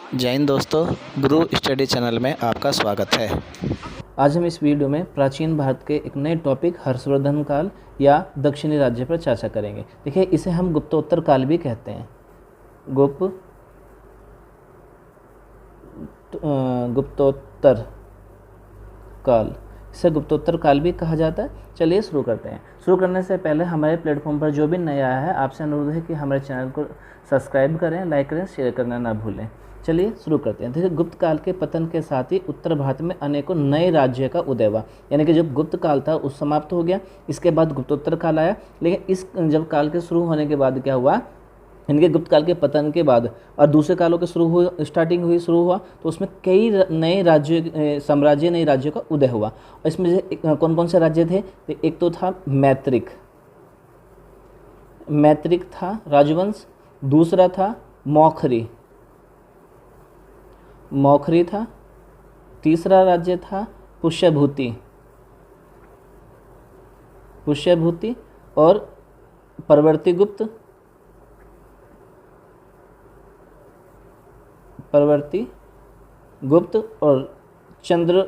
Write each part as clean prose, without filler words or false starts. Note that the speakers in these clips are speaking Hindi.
जय हिंद दोस्तों, गुरु स्टडी चैनल में आपका स्वागत है। आज हम इस वीडियो में प्राचीन भारत के एक नए टॉपिक हर्षवर्धन काल या दक्षिणी राज्य पर चर्चा करेंगे। देखिए, इसे हम गुप्तोत्तर काल भी कहते हैं। गुप्तोत्तर काल, इसे गुप्तोत्तर काल भी कहा जाता है। चलिए शुरू करते हैं। शुरू करने से पहले हमारे प्लेटफॉर्म पर जो भी नया आया है, आपसे अनुरोध है कि हमारे चैनल को सब्सक्राइब करें, लाइक करें, शेयर करना ना भूलें। चलिए शुरू करते हैं। देखिए, गुप्त काल के पतन के साथ ही उत्तर भारत में अनेकों नए राज्य का उदय हुआ। यानी कि जब गुप्त काल था उस समाप्त हो गया, इसके बाद गुप्तोत्तर काल आया। लेकिन इस जब काल के शुरू होने के बाद क्या हुआ, इनके गुप्त काल के पतन के बाद और दूसरे कालों के शुरू हुआ तो उसमें कई नए राज्य साम्राज्य नए राज्यों का उदय हुआ। और इसमें से कौन कौन से राज्य थे? तो एक तो था मैत्रिक था राजवंश। दूसरा था मौखरी था। तीसरा राज्य था पुष्यभूति और परवर्ती गुप्त और चंद्रगौड़,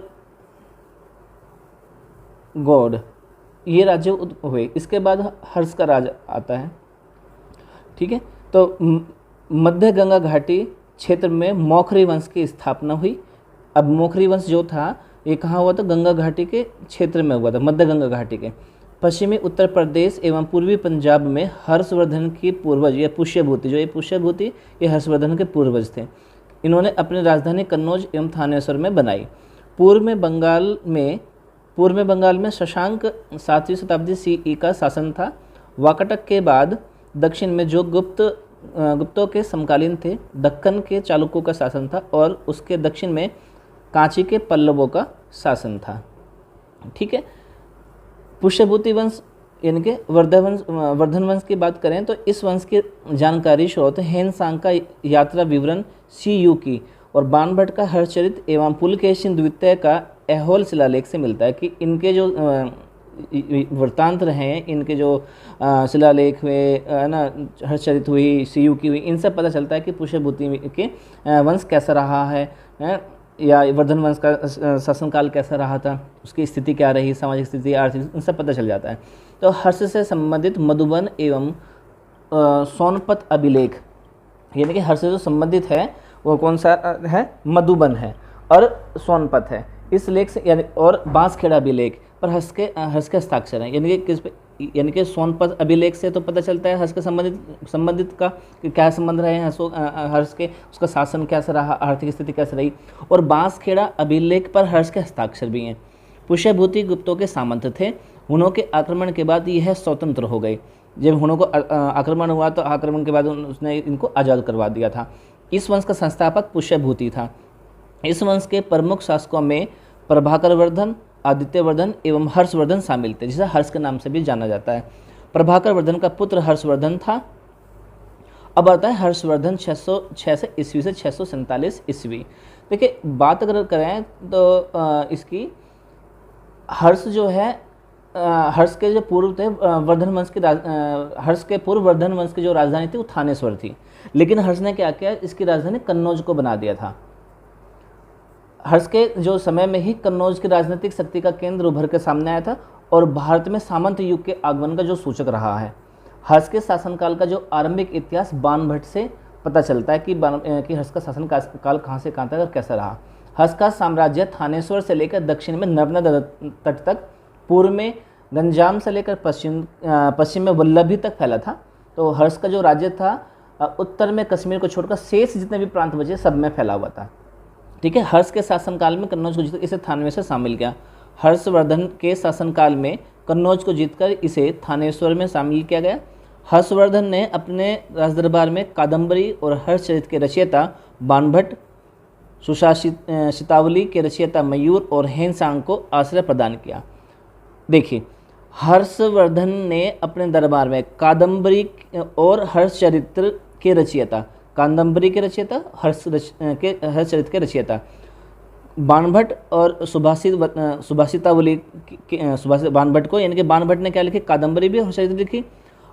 ये राज्य हुए। इसके बाद हर्ष का राज आता है। ठीक है, तो मध्य गंगा घाटी क्षेत्र में मौखरी वंश की स्थापना हुई। अब मौखरी वंश जो था ये कहाँ हुआ था? गंगा घाटी के क्षेत्र में हुआ था, मध्य गंगा घाटी के। पश्चिमी उत्तर प्रदेश एवं पूर्वी पंजाब में हर्षवर्धन की पूर्वज ये पुष्यभूति ये हर्षवर्धन के पूर्वज थे। इन्होंने अपनी राजधानी कन्नौज एवं थानेश्वर में बनाई। पूर्व में बंगाल में शशांक 7वीं शताब्दी CE का शासन था। वाकाटक के बाद दक्षिण में जो गुप्तों के समकालीन थे, दक्कन के चालुक्यों का शासन था और उसके दक्षिण में कांची के पल्लवों का शासन था। ठीक है, पुष्यभूति वंश यानी कि वर्धन वंश की बात करें तो इस वंश की जानकारी स्रोत हेनसांग का यात्रा विवरण CU की और बाणभट्ट का हर्षचरित एवं पुलकेशिन द्वितीय का ऐहोल शिलालेख से मिलता है कि इनके जो वृत्तांत रहे, इनके जो शिलालेख हुए ना, हर्षचरित हुई, CU की हुई, इनसे पता चलता है कि पुष्यभूति के वंश कैसा रहा है या वर्धन वंश का शासनकाल कैसा रहा था, उसकी स्थिति क्या रही, सामाजिक स्थिति, आर्थिक, इनसे पता चल जाता है। तो हर्ष से संबंधित मधुबन एवं सोनपत अभिलेख, यानी कि हर्ष से जो संबंधित है वो कौन सा है? मधुबन है और सोनपत है। इस लेख से और बांसखेड़ा अभिलेख पर हर्ष के हस्ताक्षर हैं। यानी कि सोनपत अभिलेख से तो पता चलता है हर्ष के संबंधित का कि क्या संबंध रहे हैं हर्ष के, उसका शासन कैसा रहा, आर्थिक स्थिति कैसे रही। और बांसखेड़ा अभिलेख पर हर्ष के हस्ताक्षर भी हैं। पुष्यभूति गुप्तों के सामंत थे। हुनों के आक्रमण के बाद यह स्वतंत्र हो गए। जब हुनों को आक्रमण हुआ तो आक्रमण के बाद उसने इनको आज़ाद करवा दिया था। इस वंश का संस्थापक पुष्यभूति था। इस वंश के प्रमुख शासकों में प्रभाकर वर्धन, आदित्यवर्धन एवं हर्षवर्धन शामिल थे, जिसे हर्ष के नाम से भी जाना जाता है। प्रभाकर वर्धन का पुत्र हर्षवर्धन था। अब आता है हर्षवर्धन 606 ईस्वी से 647 ईस्वी। देखिए, बात अगर करें तो इसकी हर्ष जो है हर्ष के जो पूर्व थे हर्ष के पूर्व वर्धन वंश की जो राजधानी थी वो थानेश्वर थी। लेकिन हर्ष ने क्या किया, इसकी राजधानी कन्नौज को बना दिया था। हर्ष के जो समय में ही कन्नौज की राजनीतिक शक्ति का केंद्र उभर के सामने आया था और भारत में सामंत युग के आगमन का जो सूचक रहा है। हर्ष के शासनकाल का जो आरंभिक इतिहास बाणभट्ट से पता चलता है कि हर्ष का शासनकाल कहाँ से कहाँ तक और कैसा रहा। हर्ष का साम्राज्य थानेश्वर से लेकर दक्षिण में नर्मदा तट तक, पूर्व में गंजाम से लेकर पश्चिम में वल्लभी तक फैला था। तो हर्ष का जो राज्य था उत्तर में कश्मीर को छोड़कर शेष जितने भी प्रांत बचे सब में फैला हुआ था। ठीक है, हर्ष के शासनकाल में कन्नौज को जीतकर इसे थानवे से शामिल किया। हर्षवर्धन के शासनकाल में कन्नौज को जीतकर इसे थानेश्वर में शामिल किया गया। हर्षवर्धन ने अपने राजदरबार में कादम्बरी और हर्षचरित के रचयिता बाणभट्ट, सुशासितावली के रचयिता मयूर और हेनसांग को आश्रय प्रदान किया। देखिए, हर्षवर्धन ने अपने दरबार में कादम्बरी और हर्षचरित्र के रचयिता, हर्षचरित के रचयिता बाणभट्ट और सुभाषितावली बाणभट्ट को, यानी कि बाणभट्ट ने क्या लिखी? कादम्बरी भी हर्षचरित लिखी।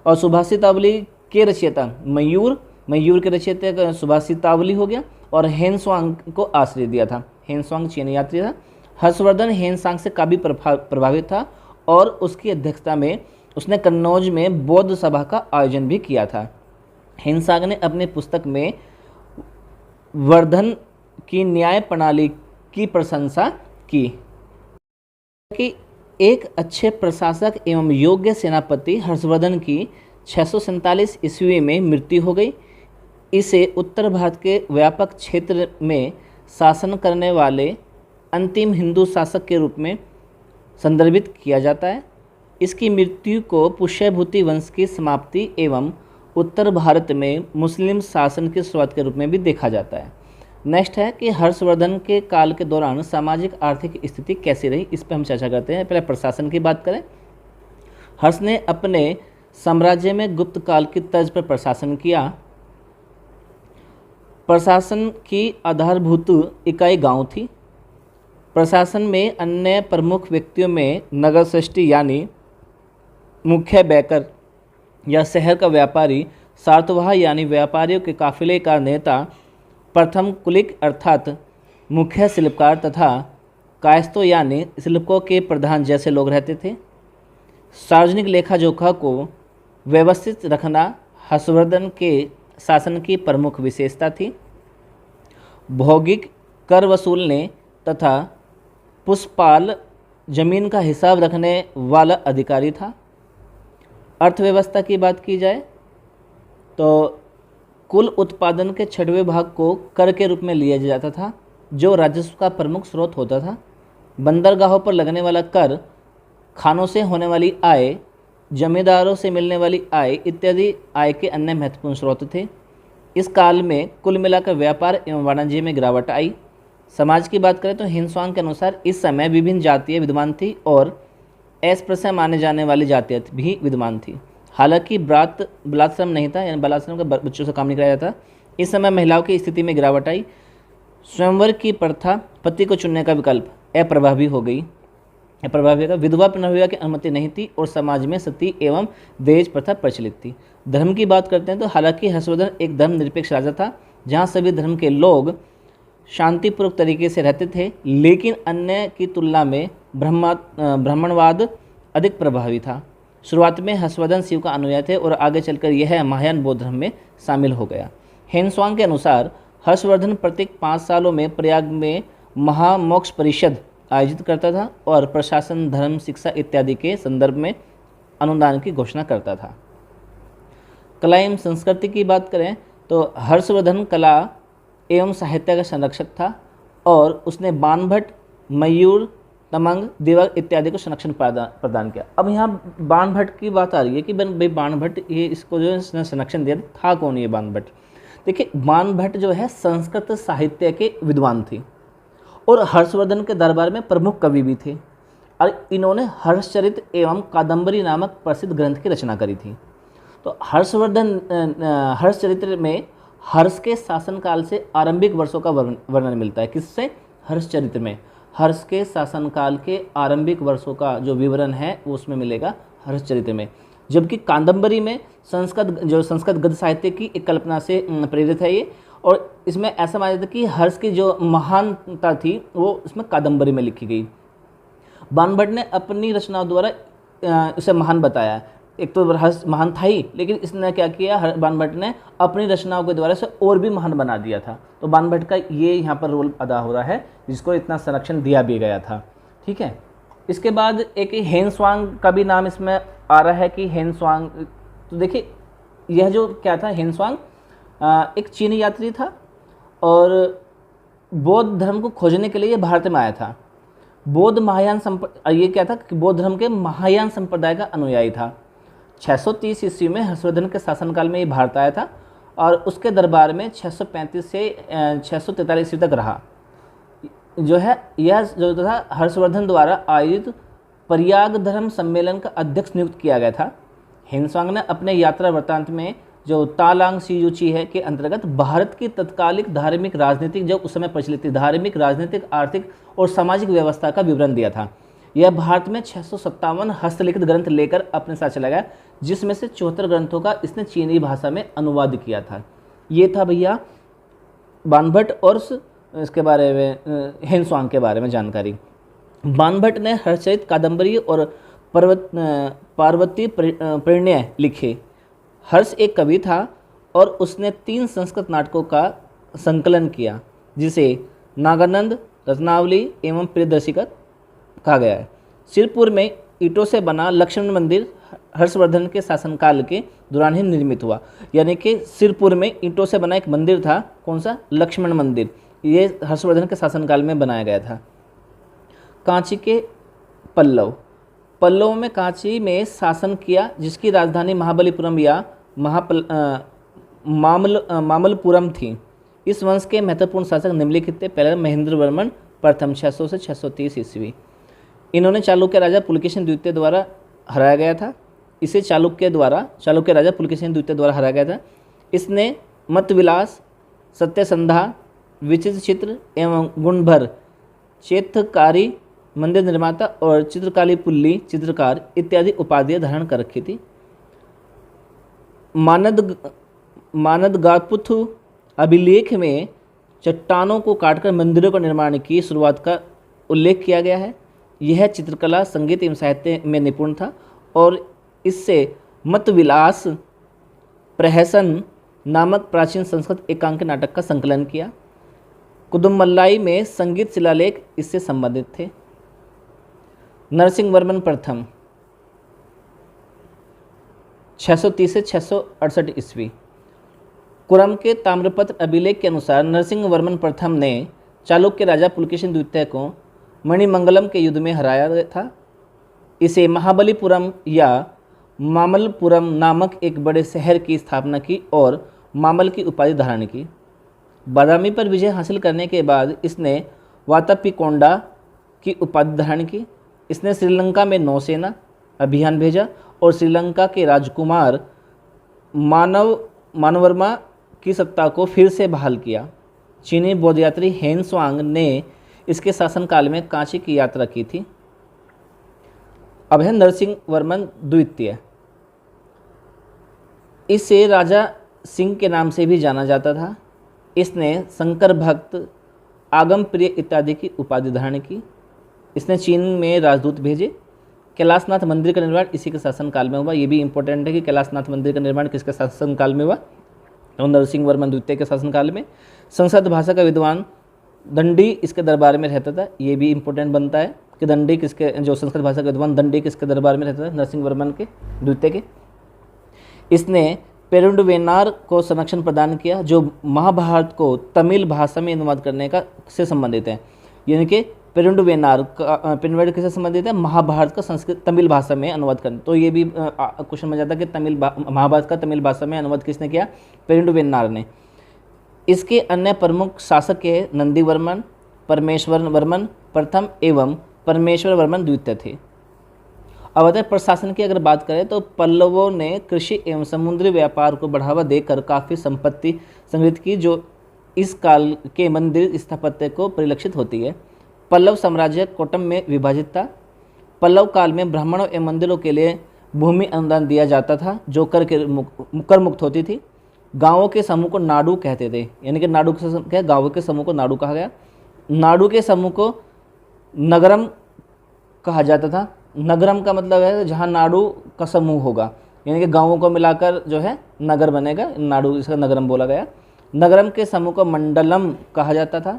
और सुभाषितावली के रचयिता मयूर के रचयिता सुभाषितावली हो गया। और हेनस्वांग को आश्रय दिया था। हेनस्वांग चीनी यात्री था। हर्षवर्धन हेनसांग से काफ़ी प्रभावित था और उसकी अध्यक्षता में उसने कन्नौज में बौद्ध सभा का आयोजन भी किया था। हेनसांग ने अपनी पुस्तक में वर्धन की न्याय प्रणाली की प्रशंसा की कि एक अच्छे प्रशासक एवं योग्य सेनापति हर्षवर्धन की 647 ईस्वी में मृत्यु हो गई। इसे उत्तर भारत के व्यापक क्षेत्र में शासन करने वाले अंतिम हिंदू शासक के रूप में संदर्भित किया जाता है। इसकी मृत्यु को पुष्यभूति वंश की समाप्ति एवं उत्तर भारत में मुस्लिम शासन की शुरुआत के रूप में भी देखा जाता है। नेक्स्ट है कि हर्षवर्धन के काल के दौरान सामाजिक आर्थिक स्थिति कैसी रही, इस पर हम चर्चा करते हैं। पहले प्रशासन की बात करें। हर्ष ने अपने साम्राज्य में गुप्त काल की तर्ज पर प्रशासन किया। प्रशासन की आधारभूत इकाई गांव थी। प्रशासन में अन्य प्रमुख व्यक्तियों में नगर सृष्टि यानी मुख्य बैंकर या शहर का व्यापारी, सातवाह यानी व्यापारियों के काफिले का नेता, प्रथम कुलिक अर्थात मुख्य शिल्पकार तथा कायस्थों यानी शिल्पकों के प्रधान जैसे लोग रहते थे। सार्वजनिक लेखा जोखा को व्यवस्थित रखना हर्षवर्धन के शासन की प्रमुख विशेषता थी। भौगोलिक कर वसूलने तथा पुष्पाल जमीन का हिसाब रखने वाला अधिकारी था। अर्थव्यवस्था की बात की जाए तो कुल उत्पादन के 6वें भाग को कर के रूप में लिया जाता था, जो राजस्व का प्रमुख स्रोत होता था। बंदरगाहों पर लगने वाला कर, खानों से होने वाली आय, जमींदारों से मिलने वाली आय इत्यादि आय के अन्य महत्वपूर्ण स्रोत थे। इस काल में कुल मिलाकर व्यापार एवं वाणिज्य में गिरावट आई। समाज की बात करें तो हेनस्वांग के अनुसार इस समय विभिन्न जातियाँ विद्यमान थी और अस्पृश्य माने जाने वाली जातियाँ भी विद्यमान थी। हालांकि बलात्श्रम नहीं था, यानी बलात्श्रम का बच्चों से काम नहीं कराया जाता। इस समय महिलाओं की स्थिति में गिरावट आई। स्वयंवर की प्रथा, पति को चुनने का विकल्प अप्रभावी हो गई। विधवा पुनर्विवाह की अनुमति नहीं थी और समाज में सती एवं दहेज प्रथा प्रचलित थी। धर्म की बात करते हैं तो हालांकि हर्षवर्धन एक धर्मनिरपेक्ष राजा था, जहाँ सभी धर्म के लोग शांतिपूर्वक तरीके से रहते थे, लेकिन अन्य की तुलना में ब्राह्मणवाद अधिक प्रभावी था। शुरुआत में हर्षवर्धन शिव का अनुयायी थे और आगे चलकर यह महायान बौद्ध धर्म में शामिल हो गया। हेनस्वांग के अनुसार हर्षवर्धन प्रत्येक 5 सालों में प्रयाग में महामोक्ष परिषद आयोजित करता था और प्रशासन, धर्म, शिक्षा इत्यादि के संदर्भ में अनुदान की घोषणा करता था। कला एवं संस्कृति की बात करें तो हर्षवर्धन कला एवं साहित्य का संरक्षक था और उसने बाणभट्ट, मयूर, तमंग, देवक इत्यादि को संरक्षण प्रदान किया। अब यहाँ बाणभट्ट की बात आ रही है कि भाई बाणभट्ट ये इसको जो इसने संरक्षण दिया था कौन ये बाणभट्ट? देखिए, बाणभट्ट जो है संस्कृत साहित्य के विद्वान थे और हर्षवर्धन के दरबार में प्रमुख कवि भी थे और इन्होंने हर्षचरित एवं कादम्बरी नामक प्रसिद्ध ग्रंथ की रचना करी थी। तो हर्षचरित्र में हर्ष के शासनकाल से आरंभिक वर्षों का वर्णन मिलता है। किससे? हर्षचरित्र में हर्ष के शासनकाल के आरंभिक वर्षों का जो विवरण है वो उसमें मिलेगा हर्षचरित्र में। जबकि कादम्बरी में संस्कृत गद्य साहित्य की एक कल्पना से प्रेरित है ये, और इसमें ऐसा माना जाता है कि हर्ष की जो महानता थी वो इसमें कादम्बरी में लिखी गई। बाणभट्ट ने अपनी रचनाओं द्वारा इसे महान बताया। एक तो हर्ष महान था ही, लेकिन इसने क्या किया, बाणभट्ट ने अपनी रचनाओं के द्वारा इसे और भी महान बना दिया था। तो बाणभट्ट का ये यहाँ पर रोल अदा हो रहा है जिसको इतना संरक्षण दिया भी गया था। ठीक है। इसके बाद एक हेनस्वांग का भी नाम इसमें आ रहा है कि हेनस्वांग, तो देखिए यह जो क्या था, हेनस्वांग एक चीनी यात्री था और बौद्ध धर्म को खोजने के लिए भारत में आया था। बौद्ध महायान ये क्या था कि बौद्ध धर्म के महायान संप्रदाय का अनुयायी था। 630 ईस्वी में हर्षवर्धन के शासनकाल में ये भारत आया था और उसके दरबार में 635 से 643 ईस्वी तक रहा। जो है यह जो था हर्षवर्धन द्वारा आयोजित प्रयाग धर्म सम्मेलन का अध्यक्ष नियुक्त किया गया था। हेनस्वांग ने अपने यात्रा वृत्तांत में जो तालांग सीयूची है के अंतर्गत भारत की तत्कालिक धार्मिक, राजनीतिक, जो उस समय प्रचलित थी, धार्मिक, राजनीतिक, आर्थिक और सामाजिक व्यवस्था का विवरण दिया था। यह भारत में 657 हस्तलिखित ग्रंथ लेकर अपने साथ चला गया, जिसमें से 74 ग्रंथों का इसने चीनी भाषा में अनुवाद किया था। ये था भैया बानभट्ट और इसके बारे में हेनस्वांग के बारे में जानकारी। बानभट्ट ने हर्षचरित कादंबरी और पार्वती परिणय लिखे। हर्ष एक कवि था और उसने 3 संस्कृत नाटकों का संकलन किया, जिसे नागानंद, रत्नावली एवं प्रियदर्शिका कहा गया है। सिरपुर में ईंटों से बना लक्ष्मण मंदिर हर्षवर्धन के शासनकाल के दौरान ही निर्मित हुआ। यानी कि सिरपुर में ईंटों से बना एक मंदिर था, कौन सा? लक्ष्मण मंदिर। ये हर्षवर्धन के शासनकाल में बनाया गया था। कांची के पल्लव, पल्लवों में कांची में शासन किया, जिसकी राजधानी महाबलीपुरम या मामल्लपुरम थी। इस वंश के महत्वपूर्ण शासक निम्नलिखित थे। पहला महेंद्र वर्मन प्रथम 600 से 630 ईस्वी। इन्होंने चालुक्य राजा पुलकेशिन द्वितीय द्वारा हराया गया था। इसे चालुक्य राजा पुलकेशिन द्वितीय द्वारा हराया गया था। इसने मतविलास, सत्यसंधा, विचित्र चित्र एवं गुणभर चेतकारी, मंदिर निर्माता और चित्रकाली पुल्ली चित्रकार इत्यादि उपाधियां धारण कर रखी थी। मानदगापुथु अभिलेख में चट्टानों को काटकर मंदिरों का निर्माण की शुरुआत का उल्लेख किया गया है। यह चित्रकला, संगीत एवं साहित्य में निपुण था और इससे मतविलास प्रहसन नामक प्राचीन संस्कृत एकांकी नाटक का संकलन किया। कुदुमल्लाई में संगीत शिलालेख इससे संबंधित थे। नरसिंह वर्मन प्रथम 630 से 668 ईस्वी। कुरम के ताम्रपत्र अभिलेख के अनुसार नरसिंह वर्मन प्रथम ने चालुक्य राजा पुलकेशिन द्वितीय को मणिमंगलम के युद्ध में हराया था। इसे महाबलीपुरम या मामल्लपुरम नामक एक बड़े शहर की स्थापना की और मामल की उपाधि धारण की। बादामी पर विजय हासिल करने के बाद इसने वातापिकोंडा की उपाधि धारण की। इसने श्रीलंका में नौसेना अभियान भेजा और श्रीलंका के राजकुमार मानवर्मा की सत्ता को फिर से बहाल किया। चीनी बौद्ध यात्री हेनस्वांग ने इसके शासनकाल में कांची की यात्रा की थी। अब है नरसिंह वर्मन द्वितीय। इसे राजा सिंह के नाम से भी जाना जाता था। इसने शंकर भक्त, आगम प्रिय इत्यादि की उपाधि धारण की। इसने चीन में राजदूत भेजे। कैलाशनाथ मंदिर का निर्माण इसी के शासनकाल में हुआ। ये भी इंपॉर्टेंट है कि कैलाशनाथ मंदिर का निर्माण किसके शासनकाल में हुआ? तो नरसिंह वर्मन द्वितीय के शासनकाल में। संस्कृत भाषा का विद्वान दंडी इसके दरबार में रहता था। ये भी इंपॉर्टेंट बनता है कि दंडी किसके, जो संस्कृत भाषा का विद्वान दंडी किसके दरबार में रहता था? नरसिंह वर्मन के द्वितीय के। इसने पेरुंडवेनार को संरक्षण प्रदान किया, जो महाभारत को तमिल भाषा में अनुवाद करने का से संबंधित है। यानी कि पेरुंडवेनार किससे संबंधित है? महाभारत का संस्कृत तमिल भाषा में अनुवाद करना। तो ये भी क्वेश्चन में जाता है कि महाभारत का तमिल भाषा में अनुवाद किसने किया? पेरुंडवेनार ने। इसके अन्य प्रमुख शासक है नंदी वर्मन, परमेश्वर वर्मन प्रथम एवं परमेश्वर वर्मन द्वितीय थे। अब अगर प्रशासन की अगर बात करें तो पल्लवों ने कृषि एवं समुद्री व्यापार को बढ़ावा देकर काफ़ी संपत्ति संग्रहित की, जो इस काल के मंदिर स्थापत्य को परिलक्षित होती है। पल्लव साम्राज्य कोटम में विभाजित था। पल्लव काल में ब्राह्मणों एवं मंदिरों के लिए भूमि अनुदान दिया जाता था, जो कर मुक्त होती थी। गांवों के समूह को नाडू कहते थे। यानी कि नाडू के गांवों के समूह को नाडू कहा गया। नाडू के समूह को नगरम कहा जाता था। नगरम का मतलब है जहाँ नाडू का समूह होगा, यानी कि गांवों को मिलाकर जो है नगर बनेगा, नाडू इसका नगरम बोला गया। नगरम के समूह को मंडलम कहा जाता था।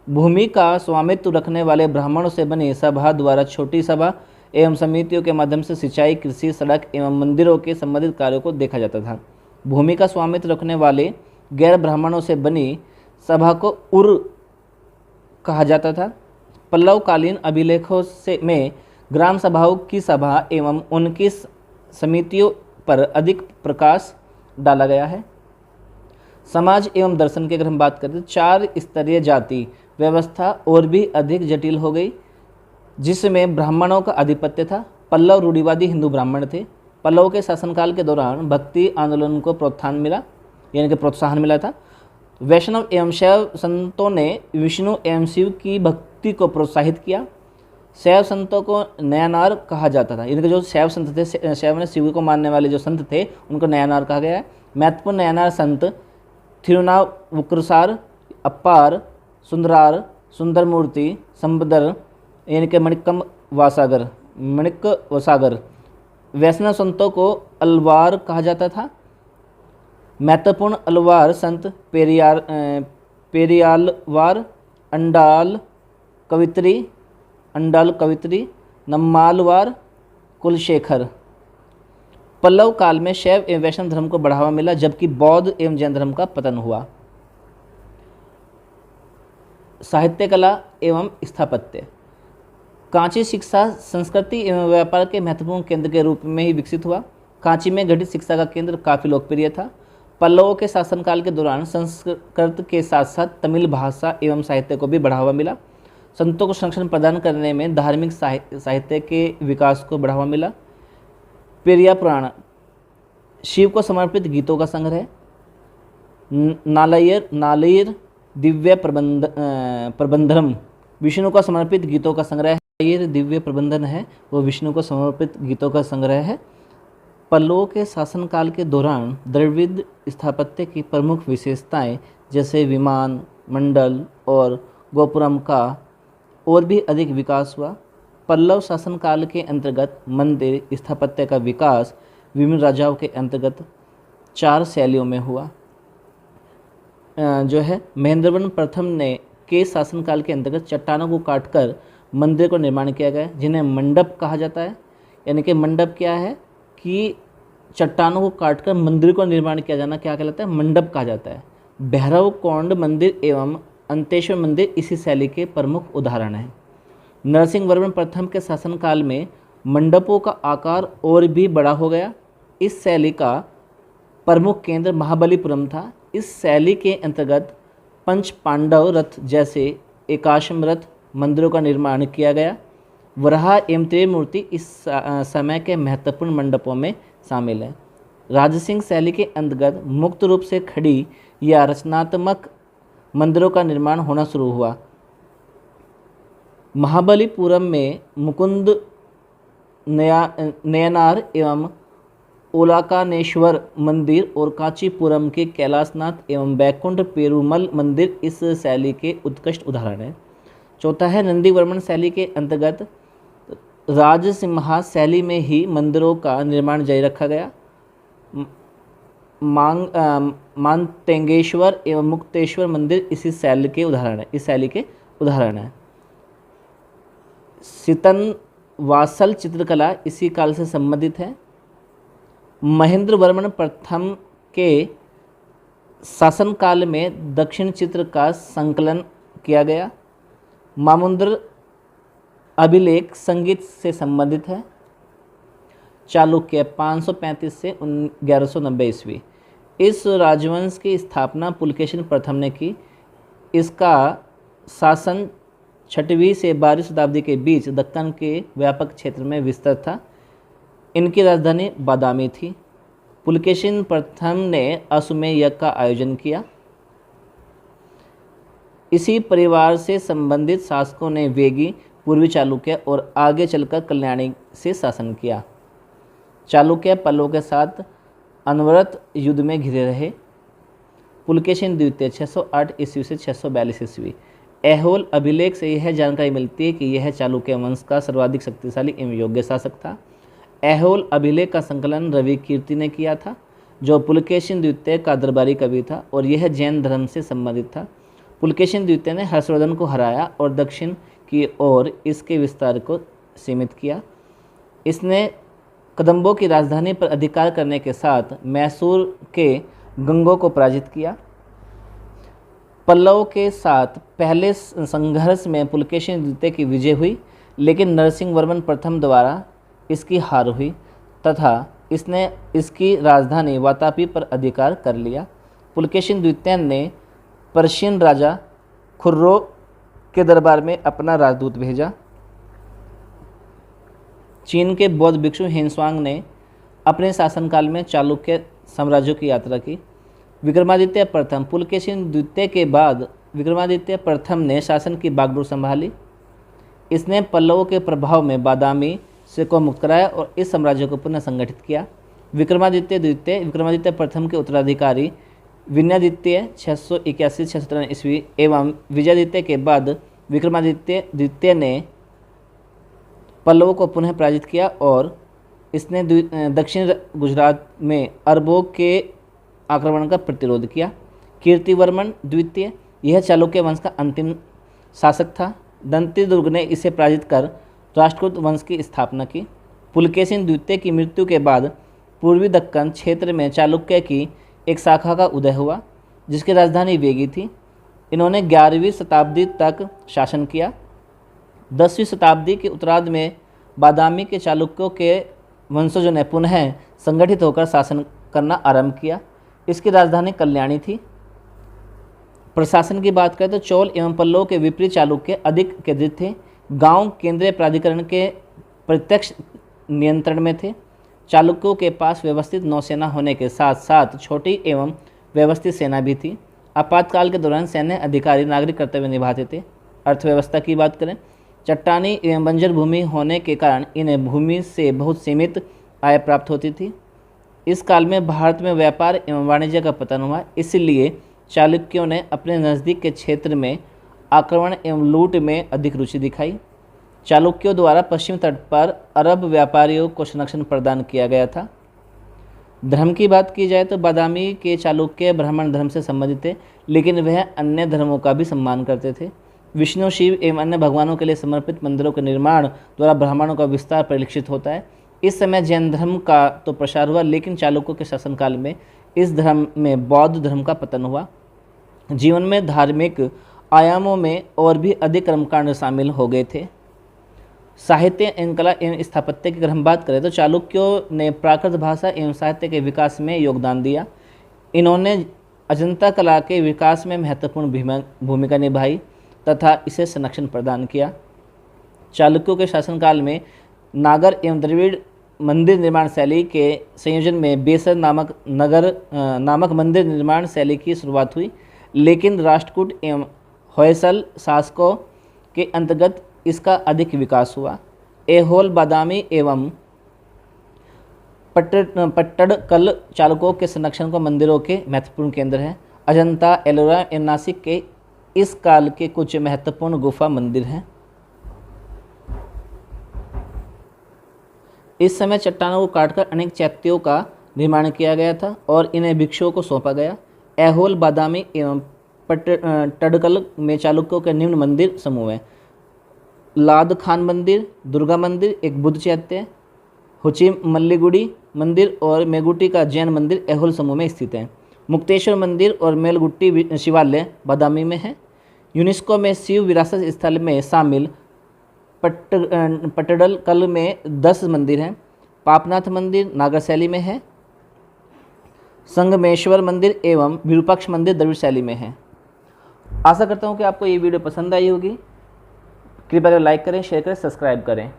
भूमि का स्वामित्व रखने वाले ब्राह्मणों से बनी सभा द्वारा छोटी सभा एवं समितियों के माध्यम से सिंचाई, कृषि, सड़क एवं मंदिरों के संबंधित कार्यों को देखा जाता था। भूमि का स्वामित्व रखने वाले गैर ब्राह्मणों से बनी सभा को उर कहा जाता था। पल्लवकालीन अभिलेखों में ग्राम सभाओं की सभा एवं उनकी समितियों पर अधिक प्रकाश डाला गया है। समाज एवं दर्शन की अगर हम बात करें तो 4 स्तरीय जाति व्यवस्था और भी अधिक जटिल हो गई, जिसमें ब्राह्मणों का आधिपत्य था। पल्लव रूढ़िवादी हिंदू ब्राह्मण थे। पल्लव के शासनकाल के दौरान भक्ति आंदोलन को प्रोत्साहन मिला था। वैष्णव एवं शैव संतों ने विष्णु एवं शिव की भक्ति को प्रोत्साहित किया। शैव संतों को नयानार कहा जाता था। इनके जो शैव संत थे, शैव ने शिव को मानने वाले जो संत थे, उनको नयानार कहा गया है। महत्वपूर्ण नयानार संत थिरुनावुक्कुसार अपार, सुंदरार, सुंदरमूर्ति, संबदर यानी कि मणिकम वसागर। वैष्णव संतों को अलवार कहा जाता था। महत्वपूर्ण अलवार संत पेरियालवार, अंडाल कवित्री, नम्मालवार, कुलशेखर। पल्लव काल में शैव एवं वैष्णव धर्म को बढ़ावा मिला, जबकि बौद्ध एवं जैन धर्म का पतन हुआ। साहित्य कला एवं स्थापत्य। कांची शिक्षा संस्कृति एवं व्यापार के महत्वपूर्ण केंद्र के रूप में ही विकसित हुआ। कांची में घटित शिक्षा का केंद्र काफ़ी लोकप्रिय था। पल्लवों के शासनकाल के दौरान संस्कृत के साथ साथ तमिल भाषा एवं साहित्य को भी बढ़ावा मिला। संतों को संरक्षण प्रदान करने में धार्मिक साहित्य के विकास को बढ़ावा मिला। पेरिया पुराण शिव को समर्पित गीतों का संग्रह। नालयर दिव्य प्रबंधनम विष्णु को समर्पित गीतों का संग्रह है। नालयर दिव्य प्रबंधन है वो विष्णु को समर्पित गीतों का संग्रह है। पल्लवों के शासनकाल के दौरान द्रविड़ स्थापत्य की प्रमुख विशेषताएं जैसे विमान, मंडल और गोपुरम का और भी अधिक विकास हुआ। पल्लव शासनकाल के अंतर्गत मंदिर स्थापत्य का विकास विभिन्न राजाओं के अंतर्गत 4 शैलियों में हुआ। जो है महेंद्रवर्मन प्रथम ने के शासनकाल के अंतर्गत चट्टानों को काटकर मंदिर को निर्माण किया गया, जिन्हें मंडप कहा जाता है। यानी कि मंडप क्या है कि चट्टानों को काटकर मंदिर को निर्माण किया जाना क्या कहलाता है, मंडप कहा जाता है। भैरव कोंड मंदिर एवं अंतेश्वर मंदिर इसी शैली के प्रमुख उदाहरण हैं। नरसिंह वर्मन प्रथम के शासनकाल में मंडपों का आकार और भी बड़ा हो गया। इस शैली का प्रमुख केंद्र महाबलीपुरम था। इस शैली के अंतर्गत पंच पांडव रथ जैसे एकाश्म रथ मंदिरों का निर्माण किया गया। वराह एवं त्रिमूर्ति इस समय के महत्वपूर्ण मंडपों में शामिल है। राजसिंह शैली के अंतर्गत मुक्त रूप से खड़ी या रचनात्मक मंदिरों का निर्माण होना शुरू हुआ। महाबलीपुरम में मुकुंद नयनार एवं ओलाकानेश्वर मंदिर और कांचीपुरम के कैलाशनाथ एवं बैकुंठ पेरुमल मंदिर इस शैली के उत्कृष्ट उदाहरण हैं। चौथा है नंदीवर्मन शैली के अंतर्गत राजसिम्हा शैली में ही मंदिरों का निर्माण जारी रखा गया। मानतेंगेश्वर एवं मुक्तेश्वर मंदिर इसी शैली के उदाहरण हैं। सितन वासल चित्रकला इसी काल से संबंधित है। महेंद्र वर्मन प्रथम के शासनकाल में दक्षिण चित्र का संकलन किया गया। मामुद्र अभिलेख संगीत से संबंधित है। चालुक्य 535 से 1190 ईस्वी। इस राजवंश की स्थापना पुलकेशिन प्रथम ने की। इसका शासन 6वीं से 12वीं शताब्दी के बीच दक्कन के व्यापक क्षेत्र में विस्तृत था। इनकी राजधानी बादामी थी। पुलकेशिन प्रथम ने अश्वमेध यज्ञ का आयोजन किया। इसी परिवार से संबंधित शासकों ने वेगी, पूर्वी चालुक्य और आगे चलकर कल्याणी से शासन किया। चालुक्य पल्लवों के साथ अनवरत युद्ध में घिरे रहे। पुलकेशिन द्वितीय 608 ईस्वी से 642 ईस्वी। ऐहोल अभिलेख से यह जानकारी मिलती है कि यह चालुक्य वंश का सर्वाधिक शक्तिशाली एवं योग्य शासक था। ऐहोल अभिलेख का संकलन रवि कीर्ति ने किया था, जो पुलकेशिन द्वितीय का दरबारी कवि था और यह जैन धर्म से संबंधित था। पुलकेशिन द्वितीय ने हर्षवर्धन को हराया और दक्षिण की ओर इसके विस्तार को सीमित किया। इसने कदम्बों की राजधानी पर अधिकार करने के साथ मैसूर के गंगों को पराजित किया। पल्लवों के साथ पहले संघर्ष में पुलकेशिन द्वितीय की विजय हुई, लेकिन नरसिंह वर्मन प्रथम द्वारा इसकी हार हुई तथा इसने इसकी राजधानी वातापी पर अधिकार कर लिया। पुलकेशिन द्वितीय ने पर्शियन राजा खुर्रो के दरबार में अपना राजदूत भेजा। चीन के बौद्ध भिक्षु हेनस्वांग ने अपने शासनकाल में चालुक्य साम्राज्यों की यात्रा की। विक्रमादित्य प्रथम पुलकेशिन द्वितीय के बाद विक्रमादित्य प्रथम ने शासन की बागडोर संभाली। इसने पल्लवों के प्रभाव में बादामी से को मुक्त कराया और इस साम्राज्य को पुनः संगठित किया। विक्रमादित्य प्रथम के उत्तराधिकारी विनयादित्य 681-653 ईस्वी एवं विजयादित्य के बाद विक्रमादित्य द्वितीय ने पल्लवों को पुनः पराजित किया और इसने दक्षिण गुजरात में अरबों के आक्रमण का प्रतिरोध किया। कीर्तिवर्मन द्वितीय, यह चालुक्य वंश का अंतिम शासक था। दंतीदुर्ग ने इसे पराजित कर राष्ट्रकूट वंश की स्थापना की। पुलकेशिन द्वितीय की मृत्यु के बाद पूर्वी दक्कन क्षेत्र में चालुक्य की एक शाखा का उदय हुआ, जिसकी राजधानी वेगी थी। इन्होंने 11वीं शताब्दी तक शासन किया। 10वीं शताब्दी के उत्तरार्ध में बादामी के चालुक्यों के वंशजों ने पुनः संगठित होकर शासन करना आरंभ किया। इसकी राजधानी कल्याणी थी। प्रशासन की बात करें तो चोल एवं पल्लव के विपरीत चालुक्य अधिक केंद्रित थे। गांव केंद्रीय प्राधिकरण के प्रत्यक्ष नियंत्रण में थे। चालुक्यों के पास व्यवस्थित नौसेना होने के साथ साथ छोटी एवं व्यवस्थित सेना भी थी। आपातकाल के दौरान सैन्य अधिकारी नागरिक कर्तव्य निभाते थे। अर्थव्यवस्था की बात करें, चट्टानी एवं बंजर भूमि होने के कारण इन्हें भूमि से बहुत सीमित आय प्राप्त होती थी। इस काल में भारत में व्यापार एवं वाणिज्य का पतन हुआ, इसलिए चालुक्यों ने अपने नज़दीक के क्षेत्र में आक्रमण एवं लूट में अधिक रुचि दिखाई। चालुक्यों द्वारा पश्चिम तट पर अरब व्यापारियों को संरक्षण प्रदान किया गया था। धर्म की बात की जाए तो बादामी के चालुक्य ब्राह्मण धर्म से संबंधित थे, लेकिन वह अन्य धर्मों का भी सम्मान करते थे। विष्णु, शिव एवं अन्य भगवानों के लिए समर्पित मंदिरों के निर्माण द्वारा ब्राह्मणों का विस्तार परिलक्षित होता है। इस समय जैन धर्म का तो प्रसार हुआ, लेकिन चालुक्यों के शासनकाल में इस धर्म में बौद्ध धर्म का पतन हुआ। जीवन में धार्मिक आयामों में और भी अधिक कर्मकांड शामिल हो गए थे। साहित्य एवं कला एवं स्थापत्य की अगर हम बात करें तो चालुक्यों ने प्राकृत भाषा एवं साहित्य के विकास में योगदान दिया। इन्होंने अजंता कला के विकास में महत्वपूर्ण भूमिका निभाई तथा इसे संरक्षण प्रदान किया। चालुक्यों के शासनकाल में नागर एवं द्रविड़ मंदिर निर्माण शैली के संयोजन में बेसर नामक मंदिर निर्माण शैली की शुरुआत हुई, लेकिन राष्ट्रकूट एवं होयसल शासकों के अंतर्गत इसका अधिक विकास हुआ। ऐहोल, बादामी एवं पट्टड़कल चालुक्यों के संरक्षण को मंदिरों के महत्वपूर्ण केंद्र हैं। अजंता, एलोरा एवं नासिक के इस काल के कुछ महत्वपूर्ण गुफा मंदिर हैं। इस समय चट्टानों को काटकर अनेक चैत्यों का निर्माण किया गया था और इन्हें भिक्षुओं को सौंपा गया। ऐहोल, बादामी एवं पट्टड़कल में चालुक्यों के निम्न मंदिर समूह हैं: लाद खान मंदिर, दुर्गा मंदिर, एक बुद्ध चैत्य, हुची मल्लीगुड़ी मंदिर और मेगुटी का जैन मंदिर ऐहोल समूह में स्थित है। मुक्तेश्वर मंदिर और मेलगुट्टी शिवालय बादामी में है। यूनेस्को में शिव विरासत स्थल में शामिल पट्टड़कल में 10 मंदिर हैं। पापनाथ मंदिर नागर शैली में है। संगमेश्वर मंदिर एवं विरूपाक्ष मंदिर द्रविड़ शैली में है। आशा करता हूँ कि आपको ये वीडियो पसंद आई होगी। कृपया कर लाइक करें, शेयर करें, सब्सक्राइब करें।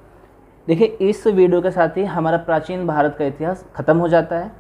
देखिए, इस वीडियो के साथ ही हमारा प्राचीन भारत का इतिहास खत्म हो जाता है।